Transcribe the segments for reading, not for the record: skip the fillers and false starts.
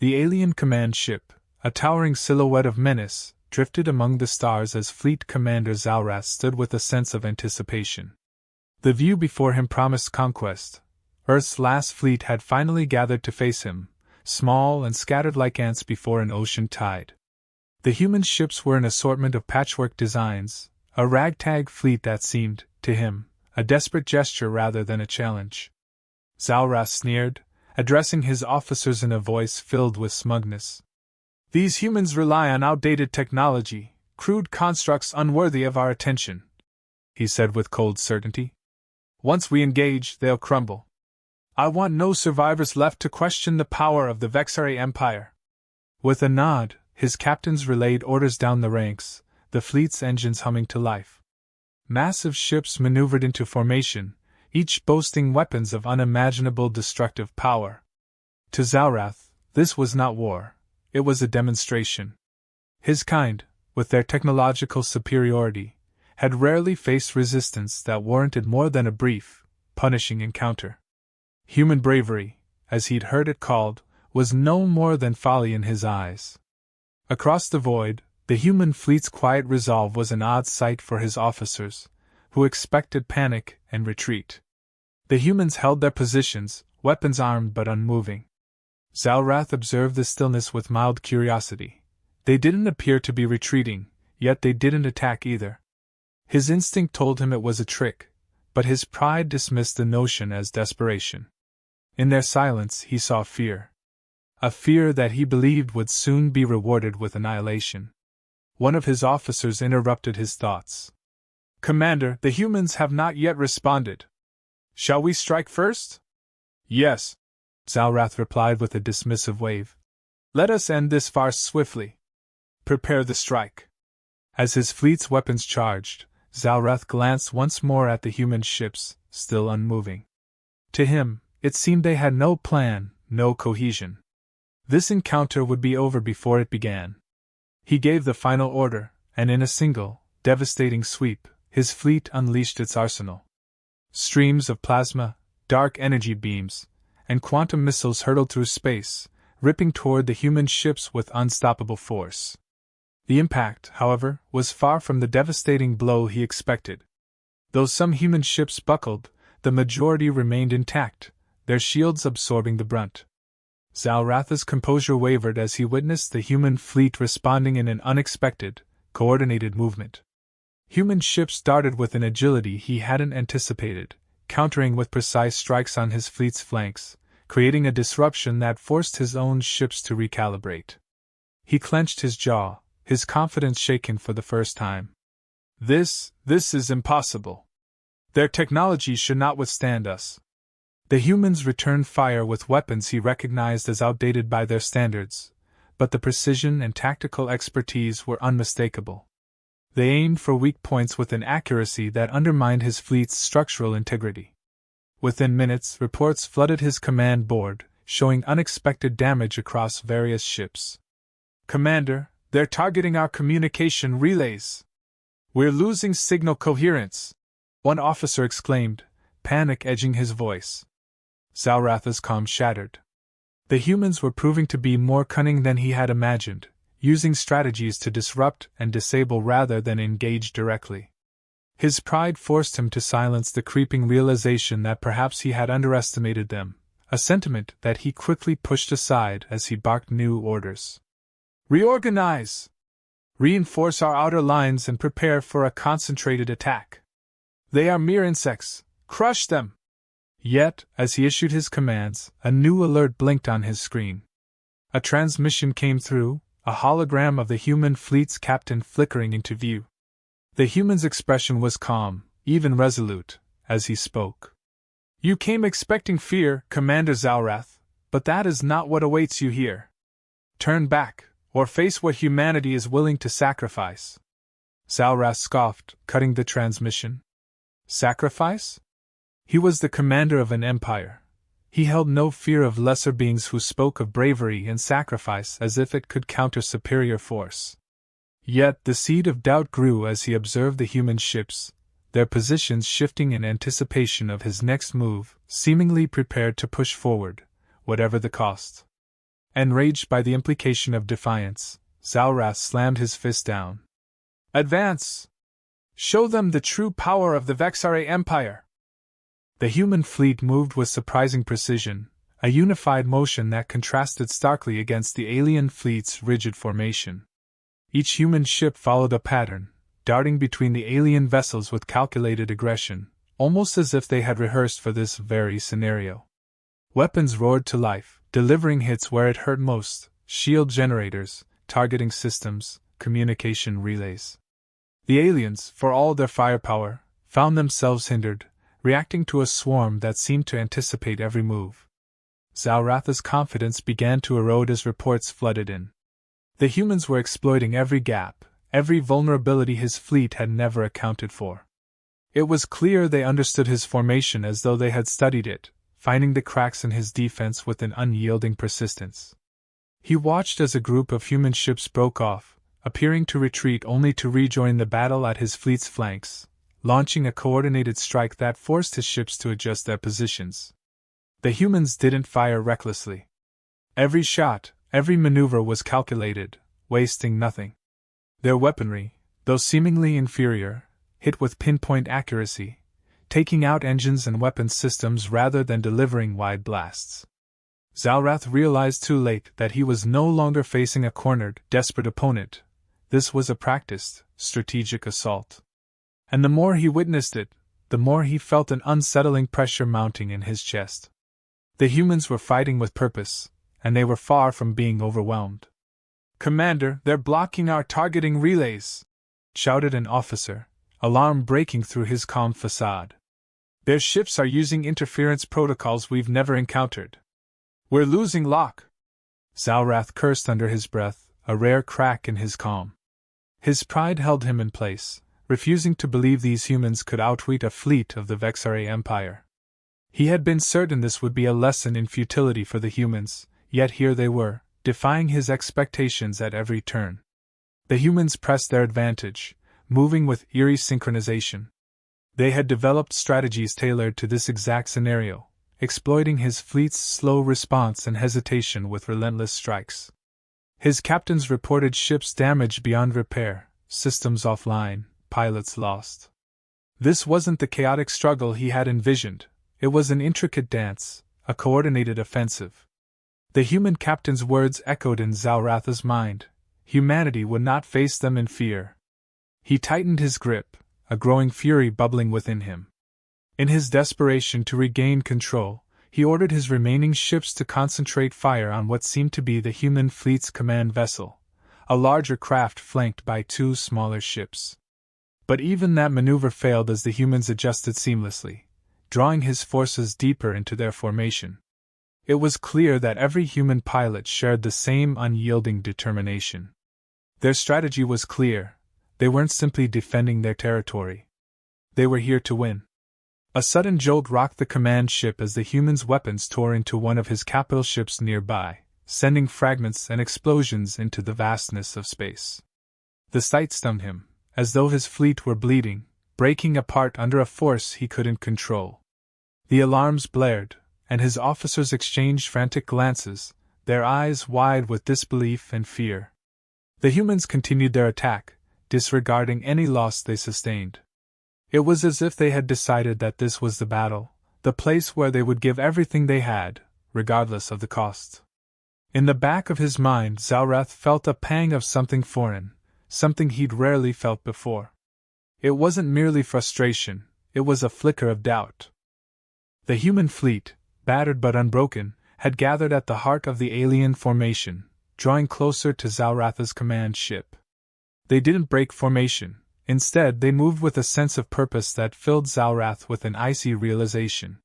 The alien command ship, a towering silhouette of menace, drifted among the stars as Fleet Commander Zalrath stood with a sense of anticipation. The view before him promised conquest. Earth's last fleet had finally gathered to face him, small and scattered like ants before an ocean tide. The human ships were an assortment of patchwork designs, a ragtag fleet that seemed, to him, a desperate gesture rather than a challenge. Zalrath sneered, addressing his officers in a voice filled with smugness. "These humans rely on outdated technology, crude constructs unworthy of our attention," he said with cold certainty. "Once we engage, they'll crumble. I want no survivors left to question the power of the Vexari Empire." With a nod, his captains relayed orders down the ranks, the fleet's engines humming to life. Massive ships maneuvered into formation, each boasting weapons of unimaginable destructive power. To Zalrath, this was not war, it was a demonstration. His kind, with their technological superiority, had rarely faced resistance that warranted more than a brief, punishing encounter. Human bravery, as he'd heard it called, was no more than folly in his eyes. Across the void, the human fleet's quiet resolve was an odd sight for his officers, who expected panic and retreat. The humans held their positions, weapons armed but unmoving. Zalrath observed the stillness with mild curiosity. They didn't appear to be retreating, yet they didn't attack either. His instinct told him it was a trick, but his pride dismissed the notion as desperation. In their silence he saw fear. A fear that he believed would soon be rewarded with annihilation. One of his officers interrupted his thoughts. "Commander, the humans have not yet responded. Shall we strike first?" "Yes," Zalrath replied with a dismissive wave. "Let us end this farce swiftly. Prepare the strike." As his fleet's weapons charged, Zalrath glanced once more at the human ships, still unmoving. To him, it seemed they had no plan, no cohesion. This encounter would be over before it began. He gave the final order, and in a single, devastating sweep, his fleet unleashed its arsenal. Streams of plasma, dark energy beams, and quantum missiles hurtled through space, ripping toward the human ships with unstoppable force. The impact, however, was far from the devastating blow he expected. Though some human ships buckled, the majority remained intact, their shields absorbing the brunt. Zalrath's composure wavered as he witnessed the human fleet responding in an unexpected, coordinated movement. Human ships darted with an agility he hadn't anticipated, countering with precise strikes on his fleet's flanks, creating a disruption that forced his own ships to recalibrate. He clenched his jaw, his confidence shaken for the first time. This is impossible. Their technology should not withstand us." The humans returned fire with weapons he recognized as outdated by their standards, but the precision and tactical expertise were unmistakable. They aimed for weak points with an accuracy that undermined his fleet's structural integrity. Within minutes, reports flooded his command board, showing unexpected damage across various ships. "Commander, they're targeting our communication relays. We're losing signal coherence," one officer exclaimed, panic edging his voice. Zalrath's calm shattered. The humans were proving to be more cunning than he had imagined, using strategies to disrupt and disable rather than engage directly. His pride forced him to silence the creeping realization that perhaps he had underestimated them, a sentiment that he quickly pushed aside as he barked new orders. "Reorganize! Reinforce our outer lines and prepare for a concentrated attack. They are mere insects, crush them!" Yet, as he issued his commands, a new alert blinked on his screen. A transmission came through, a hologram of the human fleet's captain flickering into view. The human's expression was calm, even resolute, as he spoke. "You came expecting fear, Commander Zalrath, but that is not what awaits you here. Turn back, or face what humanity is willing to sacrifice." Zalrath scoffed, cutting the transmission. Sacrifice? He was the commander of an empire. He held no fear of lesser beings who spoke of bravery and sacrifice as if it could counter superior force. Yet the seed of doubt grew as he observed the human ships, their positions shifting in anticipation of his next move, seemingly prepared to push forward, whatever the cost. Enraged by the implication of defiance, Zalrath slammed his fist down. "Advance! Show them the true power of the Vexare Empire!" The human fleet moved with surprising precision, a unified motion that contrasted starkly against the alien fleet's rigid formation. Each human ship followed a pattern, darting between the alien vessels with calculated aggression, almost as if they had rehearsed for this very scenario. Weapons roared to life, delivering hits where it hurt most: shield generators, targeting systems, communication relays. The aliens, for all their firepower, found themselves hindered, reacting to a swarm that seemed to anticipate every move. Zalrath's confidence began to erode as reports flooded in. The humans were exploiting every gap, every vulnerability his fleet had never accounted for. It was clear they understood his formation as though they had studied it, finding the cracks in his defense with an unyielding persistence. He watched as a group of human ships broke off, appearing to retreat only to rejoin the battle at his fleet's flanks, launching a coordinated strike that forced his ships to adjust their positions. The humans didn't fire recklessly. Every shot, every maneuver was calculated, wasting nothing. Their weaponry, though seemingly inferior, hit with pinpoint accuracy, taking out engines and weapons systems rather than delivering wide blasts. Zalrath realized too late that he was no longer facing a cornered, desperate opponent. This was a practiced, strategic assault. And the more he witnessed it, the more he felt an unsettling pressure mounting in his chest. The humans were fighting with purpose, and they were far from being overwhelmed. "Commander, they're blocking our targeting relays!" shouted an officer, alarm breaking through his calm facade. "Their ships are using interference protocols we've never encountered. We're losing lock!" Zalrath cursed under his breath, a rare crack in his calm. His pride held him in place, refusing to believe these humans could outwit a fleet of the Vexare Empire. He had been certain this would be a lesson in futility for the humans, yet here they were, defying his expectations at every turn. The humans pressed their advantage, moving with eerie synchronization. They had developed strategies tailored to this exact scenario, exploiting his fleet's slow response and hesitation with relentless strikes. His captains reported ships damaged beyond repair, systems offline, pilots lost. This wasn't the chaotic struggle he had envisioned, it was an intricate dance, a coordinated offensive. The human captain's words echoed in Zalrath's mind: humanity would not face them in fear. He tightened his grip, a growing fury bubbling within him. In his desperation to regain control, he ordered his remaining ships to concentrate fire on what seemed to be the human fleet's command vessel, a larger craft flanked by two smaller ships. But even that maneuver failed as the humans adjusted seamlessly, drawing his forces deeper into their formation. It was clear that every human pilot shared the same unyielding determination. Their strategy was clear: they weren't simply defending their territory. They were here to win. A sudden jolt rocked the command ship as the humans' weapons tore into one of his capital ships nearby, sending fragments and explosions into the vastness of space. The sight stunned him, as though his fleet were bleeding, breaking apart under a force he couldn't control. The alarms blared, and his officers exchanged frantic glances, their eyes wide with disbelief and fear. The humans continued their attack, disregarding any loss they sustained. It was as if they had decided that this was the battle, the place where they would give everything they had, regardless of the cost. In the back of his mind, Zalrath felt a pang of something foreign, something he'd rarely felt before. It wasn't merely frustration, it was a flicker of doubt. The human fleet, battered but unbroken, had gathered at the heart of the alien formation, drawing closer to Zalrath's command ship. They didn't break formation, instead they moved with a sense of purpose that filled Zalrath with an icy realization.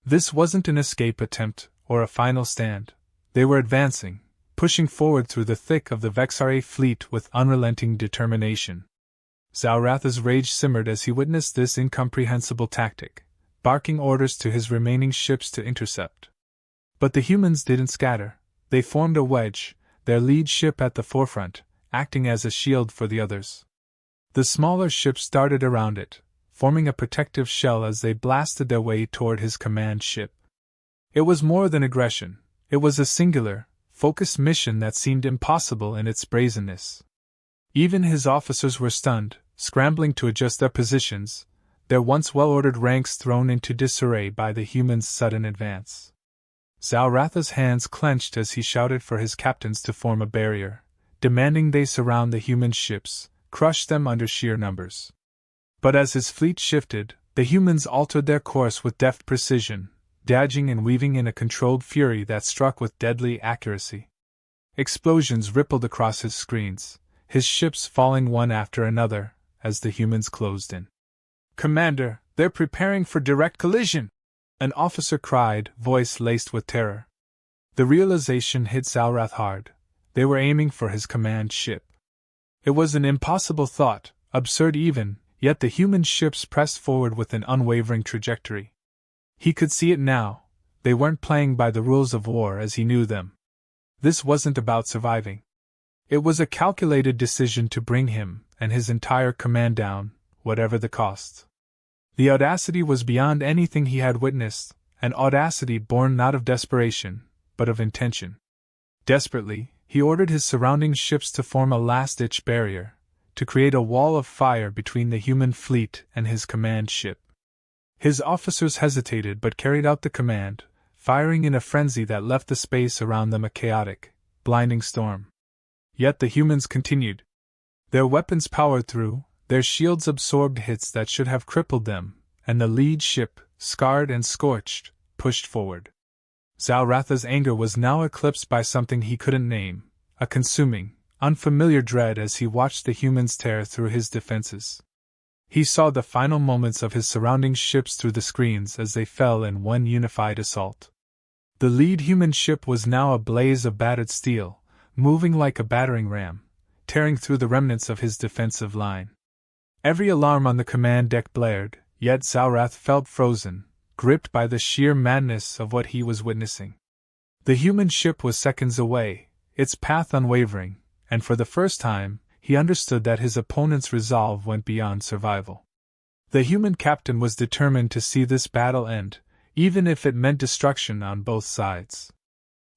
This wasn't an escape attempt, or a final stand. They were advancing, pushing forward through the thick of the Vexare fleet with unrelenting determination. Zalrath's rage simmered as he witnessed this incomprehensible tactic, barking orders to his remaining ships to intercept. But the humans didn't scatter. They formed a wedge, their lead ship at the forefront, acting as a shield for the others. The smaller ships darted around it, forming a protective shell as they blasted their way toward his command ship. It was more than aggression. It was a singular, focused mission that seemed impossible in its brazenness. Even his officers were stunned, scrambling to adjust their positions, their once well-ordered ranks thrown into disarray by the humans' sudden advance. Zalratha's hands clenched as he shouted for his captains to form a barrier, demanding they surround the human ships, crush them under sheer numbers. But as his fleet shifted, the humans altered their course with deft precision, dodging and weaving in a controlled fury that struck with deadly accuracy. Explosions rippled across his screens, his ships falling one after another as the humans closed in. "Commander, they're preparing for direct collision!" an officer cried, voice laced with terror. The realization hit Zalrath hard. They were aiming for his command ship. It was an impossible thought, absurd even, yet the human ships pressed forward with an unwavering trajectory. He could see it now. They weren't playing by the rules of war as he knew them. This wasn't about surviving. It was a calculated decision to bring him and his entire command down, whatever the cost. The audacity was beyond anything he had witnessed, an audacity born not of desperation, but of intention. Desperately, he ordered his surrounding ships to form a last-ditch barrier, to create a wall of fire between the human fleet and his command ship. His officers hesitated but carried out the command, firing in a frenzy that left the space around them a chaotic, blinding storm. Yet the humans continued. Their weapons powered through, their shields absorbed hits that should have crippled them, and the lead ship, scarred and scorched, pushed forward. Zalratha's anger was now eclipsed by something he couldn't name, a consuming, unfamiliar dread as he watched the humans tear through his defenses. He saw the final moments of his surrounding ships through the screens as they fell in one unified assault. The lead human ship was now a blaze of battered steel, moving like a battering ram, tearing through the remnants of his defensive line. Every alarm on the command deck blared, yet Zalrath felt frozen, gripped by the sheer madness of what he was witnessing. The human ship was seconds away, its path unwavering, and for the first time, he understood that his opponent's resolve went beyond survival. The human captain was determined to see this battle end, even if it meant destruction on both sides.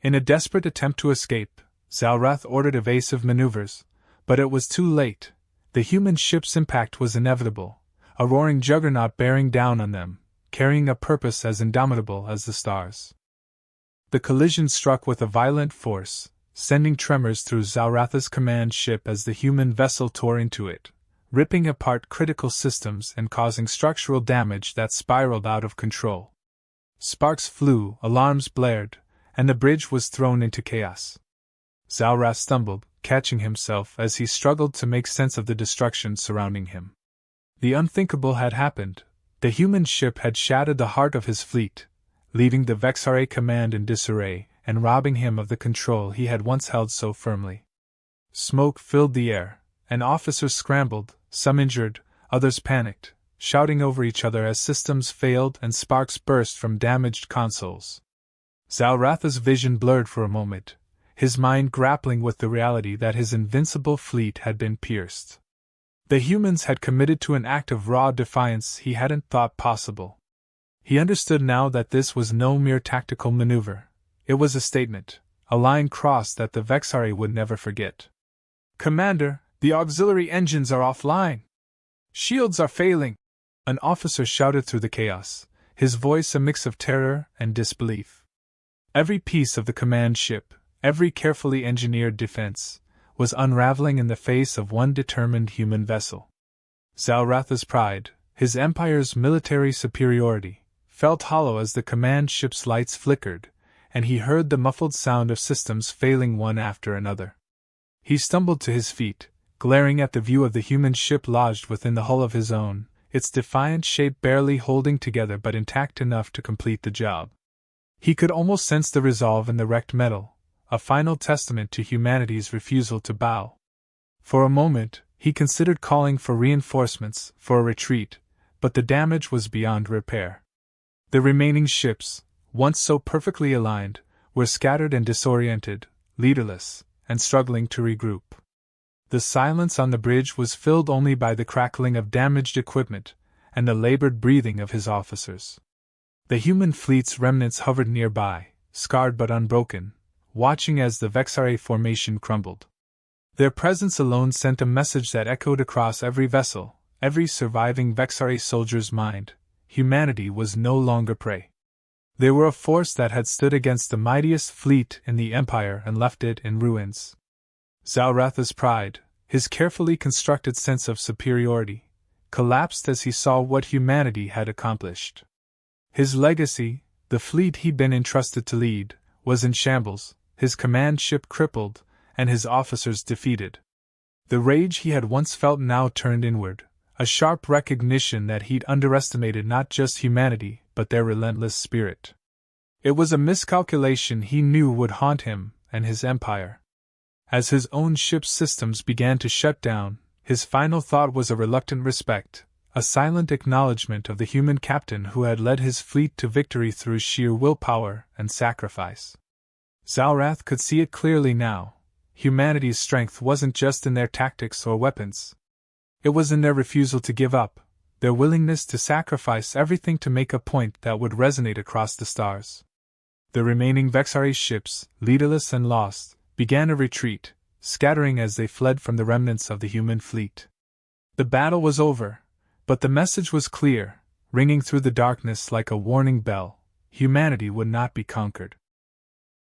In a desperate attempt to escape, Zalrath ordered evasive maneuvers, but it was too late. The human ship's impact was inevitable, a roaring juggernaut bearing down on them, carrying a purpose as indomitable as the stars. The collision struck with a violent force, sending tremors through Zalratha's command ship as the human vessel tore into it, ripping apart critical systems and causing structural damage that spiraled out of control. Sparks flew, alarms blared, and the bridge was thrown into chaos. Zalrath stumbled, catching himself as he struggled to make sense of the destruction surrounding him. The unthinkable had happened. The human ship had shattered the heart of his fleet, leaving the Vexare command in disarray and robbing him of the control he had once held so firmly. Smoke filled the air, and officers scrambled, some injured, others panicked, shouting over each other as systems failed and sparks burst from damaged consoles. Zalratha's vision blurred for a moment, his mind grappling with the reality that his invincible fleet had been pierced. The humans had committed to an act of raw defiance he hadn't thought possible. He understood now that this was no mere tactical maneuver. It was a statement, a line crossed that the Vexare would never forget. "Commander, the auxiliary engines are offline. Shields are failing," an officer shouted through the chaos, his voice a mix of terror and disbelief. Every piece of the command ship, every carefully engineered defense, was unraveling in the face of one determined human vessel. Zalratha's pride, his empire's military superiority, felt hollow as the command ship's lights flickered, and he heard the muffled sound of systems failing one after another. He stumbled to his feet, glaring at the view of the human ship lodged within the hull of his own, its defiant shape barely holding together but intact enough to complete the job. He could almost sense the resolve in the wrecked metal, a final testament to humanity's refusal to bow. For a moment, he considered calling for reinforcements, for a retreat, but the damage was beyond repair. The remaining ships, once so perfectly aligned, were scattered and disoriented, leaderless, and struggling to regroup. The silence on the bridge was filled only by the crackling of damaged equipment and the labored breathing of his officers. The human fleet's remnants hovered nearby, scarred but unbroken, watching as the Vexare formation crumbled. Their presence alone sent a message that echoed across every vessel, every surviving Vexare soldier's mind: humanity was no longer prey. They were a force that had stood against the mightiest fleet in the Empire and left it in ruins. Zalratha's pride, his carefully constructed sense of superiority, collapsed as he saw what humanity had accomplished. His legacy, the fleet he'd been entrusted to lead, was in shambles, his command ship crippled, and his officers defeated. The rage he had once felt now turned inward, a sharp recognition that he'd underestimated not just humanity, but their relentless spirit. It was a miscalculation he knew would haunt him and his empire. As his own ship's systems began to shut down, his final thought was a reluctant respect, a silent acknowledgement of the human captain who had led his fleet to victory through sheer willpower and sacrifice. Zalrath could see it clearly now. Humanity's strength wasn't just in their tactics or weapons. It was in their refusal to give up, their willingness to sacrifice everything to make a point that would resonate across the stars. The remaining Vexare ships, leaderless and lost, began a retreat, scattering as they fled from the remnants of the human fleet. The battle was over, but the message was clear, ringing through the darkness like a warning bell: humanity would not be conquered.